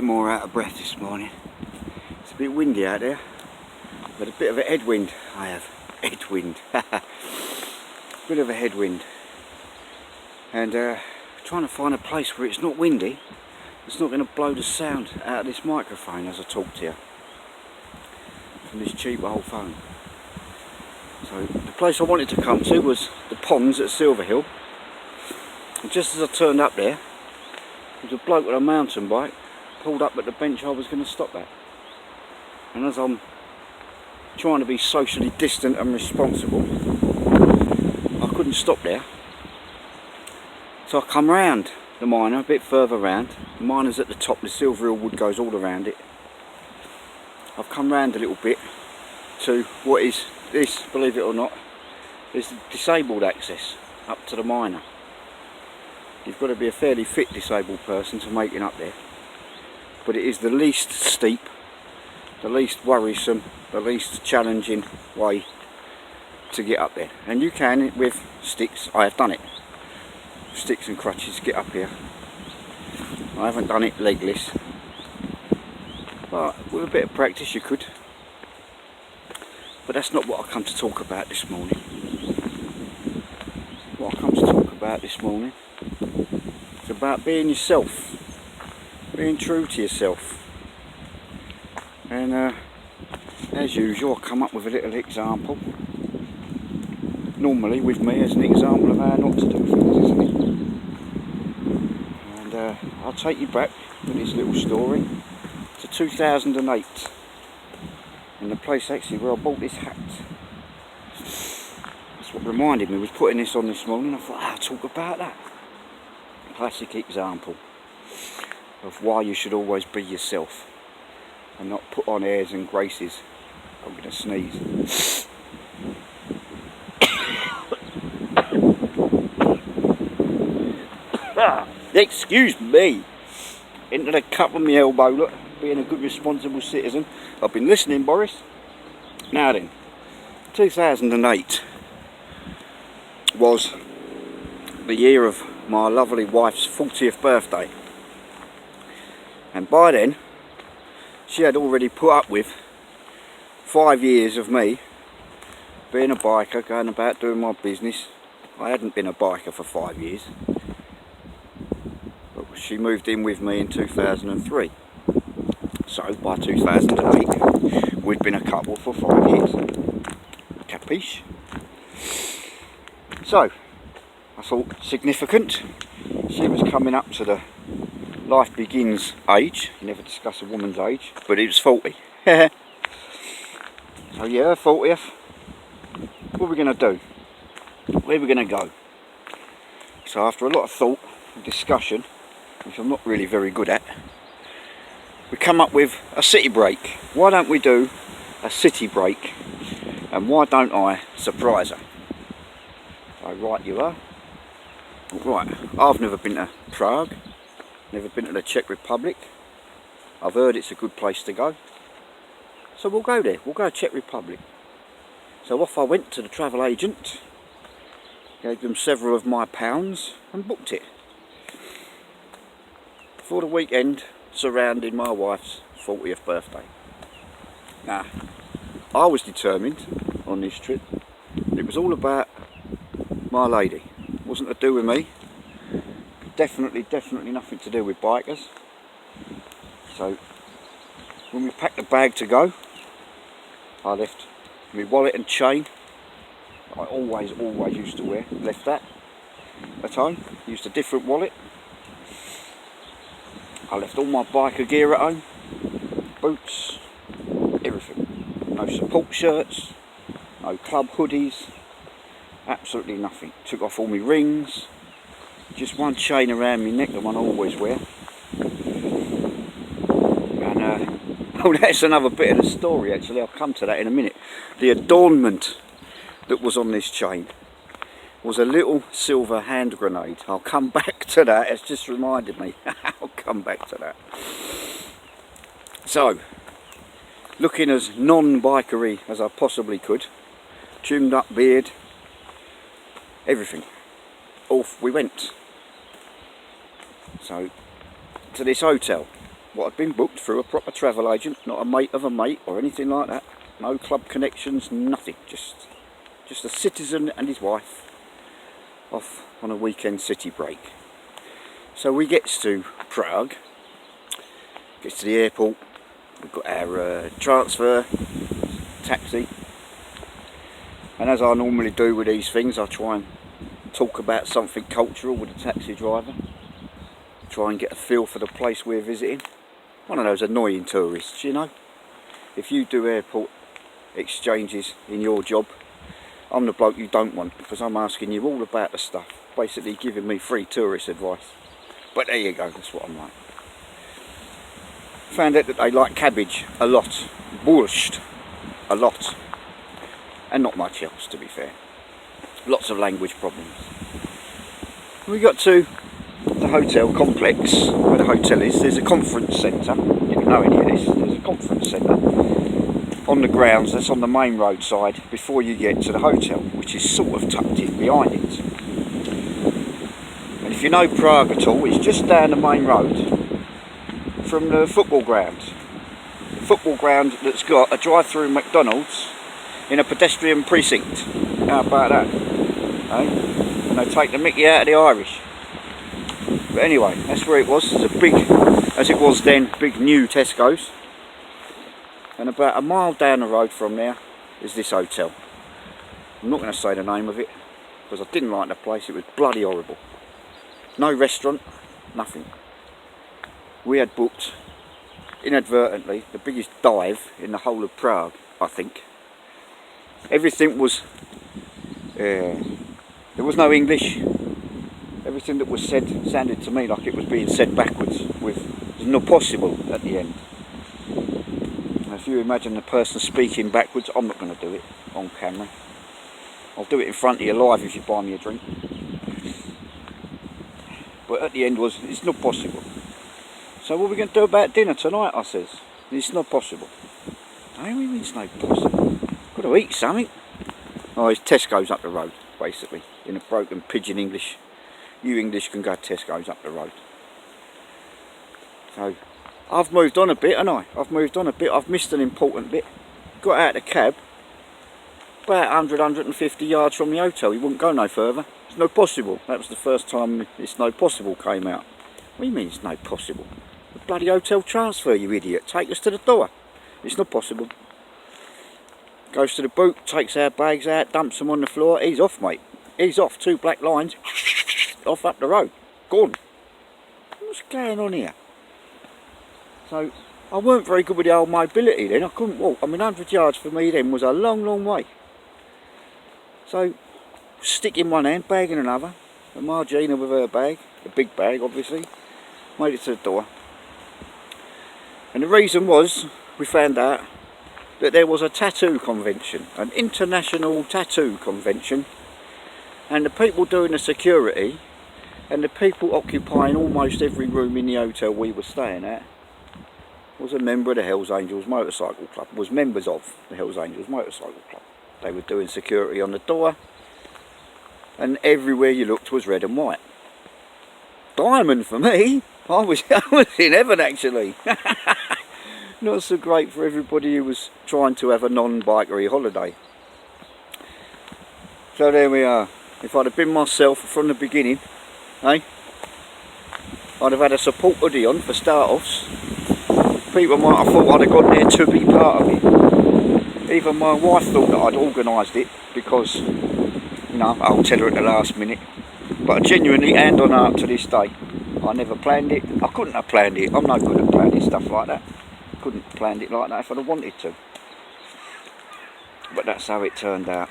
bit more out of breath this morning. It's a bit windy out there. But a bit of a headwind I have. Headwind. Bit of a headwind. And trying to find a place where it's not windy. It's not going to blow the sound out of this microphone as I talk to you. From this cheap old phone. So the place I wanted to come to was the ponds at Silverhill. And just as I turned up there, there was a bloke with a mountain bike pulled up at the bench I was going to stop at. And as I'm trying to be socially distant and responsible, I couldn't stop there. So I come round the miner, a bit further round. The miner's at the top, the Silverhill wood goes all around it. I've come round a little bit to what is this, believe it or not, is the disabled access up to the miner. You've got to be a fairly fit disabled person to make it up there. But it is the least steep, the least worrisome, the least challenging way to get up there. And you can, with sticks, I have done it. Sticks and crutches, get up here. I haven't done it legless. But with a bit of practice you could. But that's not what I come to talk about this morning. What I come to talk about this morning is about being yourself. Being true to yourself. And as usual I come up with a little example. Normally with me as an example of how not to do things, isn't it? And I'll take you back with this little story to 2008. And the place actually where I bought this hat. That's what reminded me, was putting this on this morning. I thought, I'll talk about that. Classic example of why you should always be yourself and not put on airs and graces. I'm going to sneeze. Excuse me. Into the cup of my elbow, look, being a good responsible citizen. I've been listening, Boris. Now then, 2008 was the year of my lovely wife's 40th birthday. And by then, she had already put up with 5 years of me being a biker, going about doing my business. I hadn't been a biker for 5 years. But she moved in with me in 2003. So by 2008, we'd been a couple for 5 years. Capiche? So, I thought significant. She was coming up to the life begins age. You never discuss a woman's age, but it was 40. So yeah, her 40th. What are we going to do? Where are we going to go? So after a lot of thought and discussion, which I'm not really very good at, we come up with a city break. Why don't we do a city break? And why don't I surprise her? So right you are. Right, I've never been to Prague, never been to the Czech Republic. I've heard it's a good place to go. So we'll go there, we'll go to Czech Republic. So off I went to the travel agent, gave them several of my pounds and booked it. For the weekend surrounding my wife's 40th birthday. Now, I was determined on this trip. It was all about my lady. It wasn't to do with me. Definitely nothing to do with bikers. So, when we packed the bag to go, I left my wallet and chain. I always used to wear. Left that at home. Used a different wallet. I left all my biker gear at home. Boots, everything. No support shirts, no club hoodies, absolutely nothing. Took off all my rings, just one chain around my neck, the one I always wear. And oh, that's another bit of the story actually, I'll come to that in a minute. The adornment that was on this chain was a little silver hand grenade. I'll come back to that, it's just reminded me. I'll come back to that. So, looking as non-bikery as I possibly could, tuned up beard, everything. Off we went. So, to this hotel. what had been booked through a proper travel agent, not a mate of a mate or anything like that. No club connections, nothing. Just a citizen and his wife off on a weekend city break. So we gets to Prague, gets to the airport, we've got our transfer, taxi, and as I normally do with these things, I try and talk about something cultural with the taxi driver, try and get a feel for the place we're visiting. One of those annoying tourists, you know. If you do airport exchanges in your job, I'm the bloke you don't want, because I'm asking you all about the stuff, basically giving me free tourist advice. But there you go, that's what I'm like. Found out that they like cabbage a lot, borscht a lot, and not much else, to be fair. Lots of language problems. We got to the hotel complex, where the hotel is. There's a conference centre. You don't know any of this. There's a conference centre on the grounds. That's on the main road side before you get to the hotel, which is sort of tucked in behind it. And if you know Prague at all, it's just down the main road from the football ground. The football ground that's got a drive-through McDonald's in a pedestrian precinct. How about that? Eh? And they take the mickey out of the Irish. But anyway, that's where it was. It's a big, as it was then, big new Tesco's. And about a mile down the road from there is this hotel. I'm not going to say the name of it, because I didn't like the place. It was bloody horrible. No restaurant, nothing. We had booked, inadvertently, the biggest dive in the whole of Prague, I think. Everything was, there was no English. Everything that was said sounded to me like it was being said backwards, with no possible at the end. And if you imagine the person speaking backwards, I'm not going to do it on camera. I'll do it in front of you live if you buy me a drink. But at the end was, it's not possible. So what are we going to do about dinner tonight, I says. It's not possible. How do you mean it's not possible? Got to eat something. Oh, it's Tesco's up the road, basically, in a broken pidgin English. You English can go to Tesco's up the road. So, I've moved on a bit, haven't I? I've moved on a bit. I've missed an important bit. Got out of the cab, about 100, 150 yards from the hotel. He wouldn't go no further. It's no possible. That was the first time it's no possible came out. What do you mean it's no possible? The bloody hotel transfer, you idiot. Take us to the door. It's not possible. Goes to the boot, takes our bags out, dumps them on the floor. He's off, mate. He's off. 2 black lines. Off up the road. Gone. What's going on here? So, I weren't very good with the old mobility then. I couldn't walk. I mean, 100 yards for me then was a long, long way. So, stick in one hand, bag in another. And Margina with her bag, a big bag obviously, made it to the door. And the reason was, we found out that there was a tattoo convention, an international tattoo convention, and the people doing the security and the people occupying almost every room in the hotel we were staying at was a member of the Hells Angels Motorcycle Club, was members of the Hells Angels Motorcycle Club. They were doing security on the door, and everywhere you looked was red and white. Diamond for me. I was in heaven actually. Not so great for everybody who was trying to have a non-bikery holiday. So there we are. If I'd have been myself from the beginning, I'd have had a support hoodie on for start-offs. People might have thought I'd have gone there to be part of it. Even my wife thought that I'd organised it because, you know, I'll tell her at the last minute. But I genuinely, hand on heart to this day, I never planned it. I couldn't have planned it. I'm no good at planning stuff like that. Couldn't have planned it like that if I'd have wanted to. But that's how it turned out.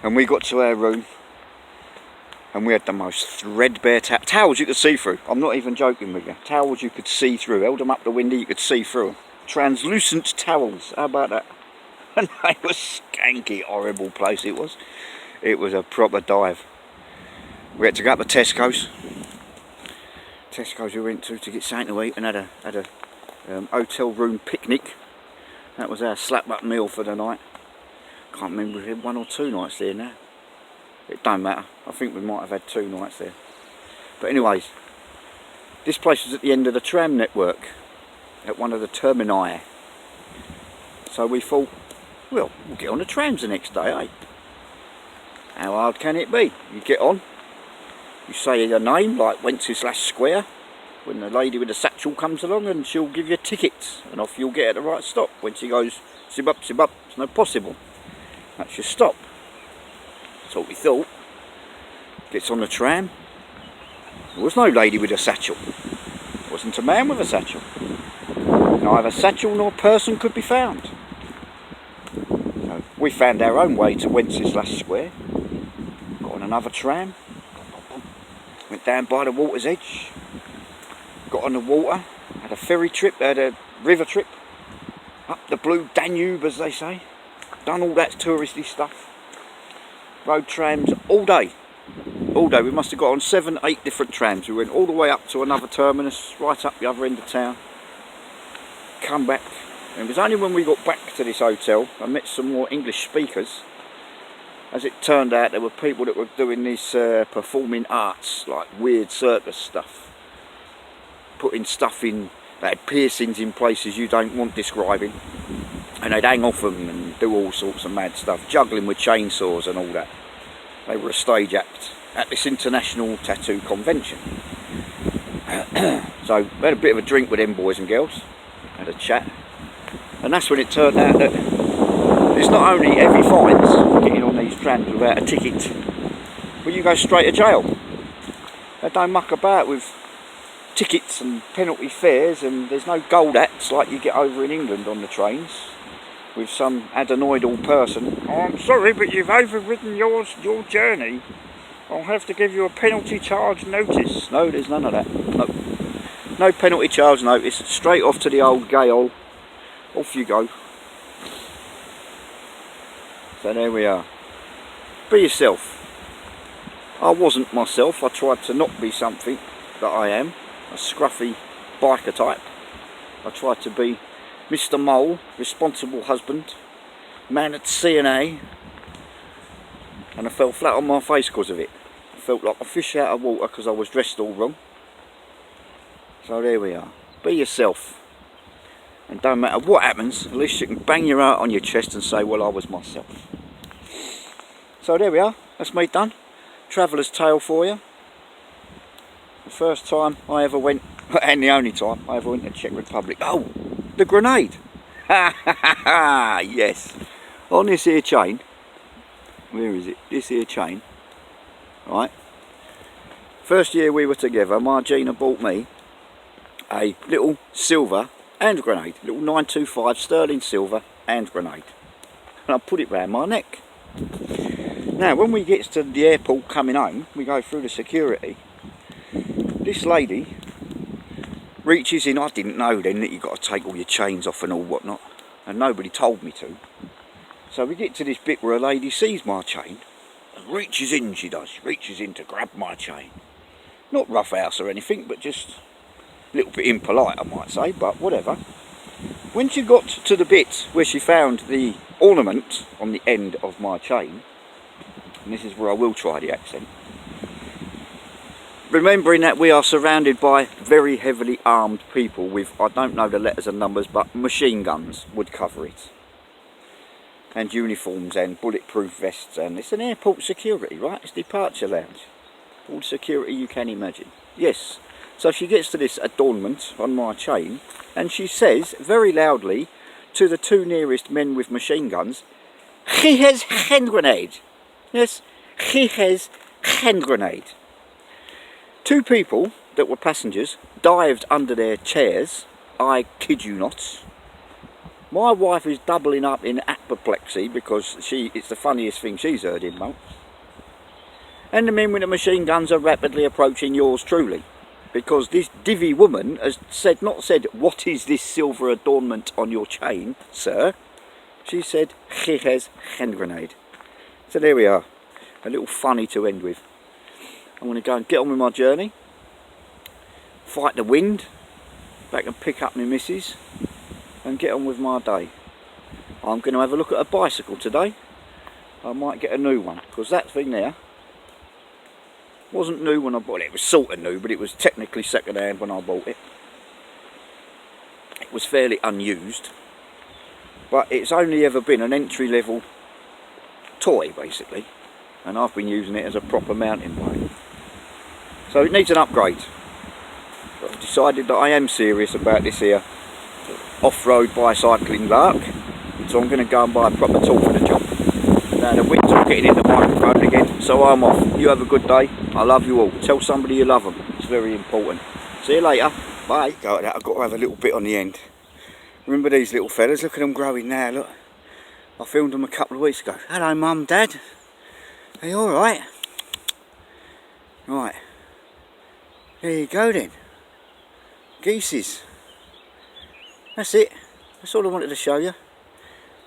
And we got to our room, and we had the most threadbare towels you could see through. I'm not even joking with you. Towels you could see through. Held them up the window, you could see through them. Translucent towels. How about that? And they were skanky, horrible place it was. It was a proper dive. We had to go up to Tesco's. Tesco's we went to get something to eat and had a hotel room picnic. That was our slap-up meal for the night. Can't remember if we had 1 or 2 nights there now. It don't matter. I think we might have had 2 nights there. But anyways, this place was at the end of the tram network. at one of the termini. So we thought, well, we'll get on the trams the next day, eh? How hard can it be? You get on, you say your name, like Wenceslas Square, when the lady with the satchel comes along, and she'll give you tickets, and off you'll get at the right stop. When she goes, sib up, it's no possible. That's your stop. That's what we thought. Gets on the tram. There was no lady with a satchel. There wasn't a man with a satchel. Neither satchel nor person could be found. So we found our own way to Wenceslas Square. Got on another tram. Went down by the water's edge. Got on the water. Had a ferry trip, had a river trip. Up the blue Danube, as they say. Done all that touristy stuff. Rode trams all day. All day. We must have got on 7, 8 different trams. We went all the way up to another terminus, right up the other end of town. Come back. And it was only when we got back to this hotel, I met some more English speakers. As it turned out, there were people that were doing this performing arts, like weird circus stuff. Putting stuff in, they had piercings in places you don't want describing. And they'd hang off them and do all sorts of mad stuff, juggling with chainsaws and all that. They were a stage act at this international tattoo convention. So we had a bit of a drink with them boys and girls, had a chat, and that's when it turned out that it's not only heavy fines getting on these trams without a ticket, but you go straight to jail. They don't muck about with tickets and penalty fares, and there's no gold hats like you get over in England on the trains with some adenoidal person. Oh, I'm sorry, but you've overridden your journey. I'll have to give you a penalty charge notice. No, there's none of that. No penalty charge notice. Straight off to the old gaol. Off you go. So there we are. Be yourself. I wasn't myself. I tried to not be something that I am. A scruffy biker type. I tried to be Mr. Mole, responsible husband, man at CNA, and I fell flat on my face because of it. I felt like a fish out of water because I was dressed all wrong. So there we are. Be yourself. And don't matter what happens, at least you can bang your heart on your chest and say, well, I was myself. So there we are. That's me done. Traveller's tale for you. The first time I ever went, and the only time I ever went to Czech Republic. Oh, the grenade. Ha ha ha ha, yes. On this here chain, where is it? This here chain, right? First year we were together, Margina bought me a little silver hand grenade, little 925 sterling silver hand grenade, and I put it round my neck. Now, when we get to the airport coming home, we go through the security. This lady reaches in. I didn't know then that you got to take all your chains off and all whatnot, and nobody told me to. So we get to this bit where a lady sees my chain and reaches in, she does, reaches in to grab my chain. Not roughhouse or anything, but just a little bit impolite, I might say, but whatever. When she got to the bit where she found the ornament on the end of my chain, and this is where I will try the accent, remembering that we are surrounded by very heavily armed people with, I don't know the letters and numbers, but machine guns would cover it. And uniforms and bulletproof vests, and it's an airport security, right? It's departure lounge. All the security you can imagine. Yes. So she gets to this adornment on my chain, and she says very loudly to the 2 nearest men with machine guns, "He has hand grenade." Yes, he has hand grenade. 2 people that were passengers dived under their chairs. I kid you not. My wife is doubling up in apoplexy because it's the funniest thing she's heard in months. And the men with the machine guns are rapidly approaching yours truly, because this divvy woman has not said, "What is this silver adornment on your chain, sir?" She said, "He has hand grenade." So there we are. A little funny to end with. I'm going to go and get on with my journey, fight the wind, back and pick up my missus, and get on with my day. I'm going to have a look at a bicycle today. I might get a new one, because that thing there wasn't new when I bought it. It was sort of new, but it was technically second hand when I bought it. It was fairly unused, but it's only ever been an entry-level toy basically, and I've been using it as a proper mountain bike. So it needs an upgrade. But I've decided that I am serious about this here off-road bicycling lark, so I'm going to go and buy a proper tool for the job. Now the wind's all getting in the microphone again, so I'm off. You have a good day. I love you all. Tell somebody you love them. It's very important. See you later. Bye. Go at that. I've got to have a little bit on the end. Remember these little fellas? Look at them growing now. Look. I filmed them a couple of weeks ago. Hello, Mum, Dad. Are you alright? Right. There you go then. Geeses. That's it. That's all I wanted to show you.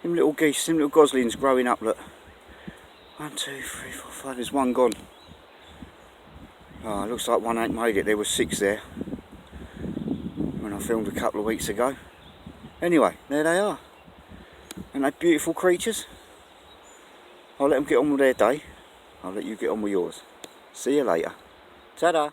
Them little geese, them little goslings growing up, look. 1, 2, 3, 4, 5, there's one gone. Oh, it looks like one ain't made it. There was 6 there when I filmed a couple of weeks ago. Anyway, there they are. Aren't they beautiful creatures? I'll let them get on with their day. I'll let you get on with yours. See you later. Ta-da.